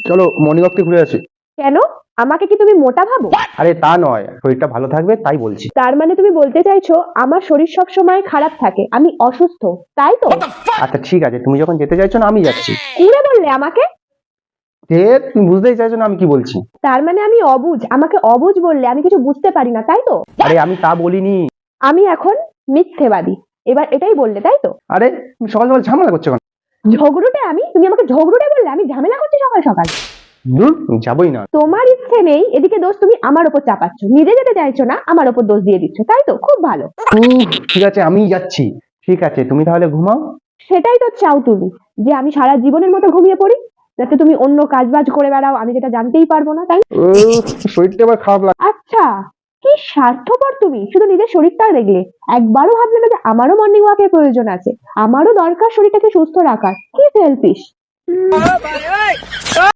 চলো morning walk থেকে ঘুরে আসি। কেন? আমাকে কি তুমি মোটা ভাবো? আরে তা নয়, শরীরটা ভালো থাকবে তাই বলছি। তার মানে তুমি বলতে চাইছো আমার শরীর সব সময় খারাপ থাকে, আমি অসুস্থ, তাই তো? আচ্ছা ঠিক আছে, তুমি যখন যেতে চাইছো না আমি যাচ্ছি। কুড়ে বললে আমাকে? যে তুমি বুঝতেই চাইছো না আমি কি বলছি। তার মানে আমি অবুঝ, আমাকে অবুঝ বললে আমি কিছু বুঝতে পারি না, তাই তো? আরে আমি তা বলিনি। আমি এখন মিথ্যেবাদী, এবার এটাই বললে তাই তো? আরে তুমি সকাল সকাল ঝামেলা করছো কেন? ঝগড়ুটে আমি? তুমি আমাকে ঝগড়ুটে বললে? আমি ঝামেলা করছি সকাল সকাল? ধুর, যাবোই না। তোমার ইচ্ছে নেই, এদিকে দোষ তুমি আমার উপর চাপাচ্ছ, নিজে যেতে চাইছো না, আমার উপর দোষ দিয়ে দিচ্ছ, তাই তো? খুব ভালো। ঠিক আছে আমি যাচ্ছি। ঠিক আছে তুমি তাহলে ঘুমাও। সেটাই তো চাও তুমি, যে আমি সারা জীবনের মতো ঘুমিয়ে পড়ি, যাতে তুমি অন্য কাজ বাজ করে বেড়াও, আমি যেটা জানতেই পারবো না, তাই? শরীরটা এবার খারাপ লাগে। আচ্ছা, কি স্বার্থপর তুমি, শুধু নিজের শরীরটা দেখলে, একবারও ভাবলে না যে আমারও মর্নিং ওয়াকের প্রয়োজন আছে, আমারও দরকার শরীরটাকে সুস্থ রাখার। কি সেলফিশ।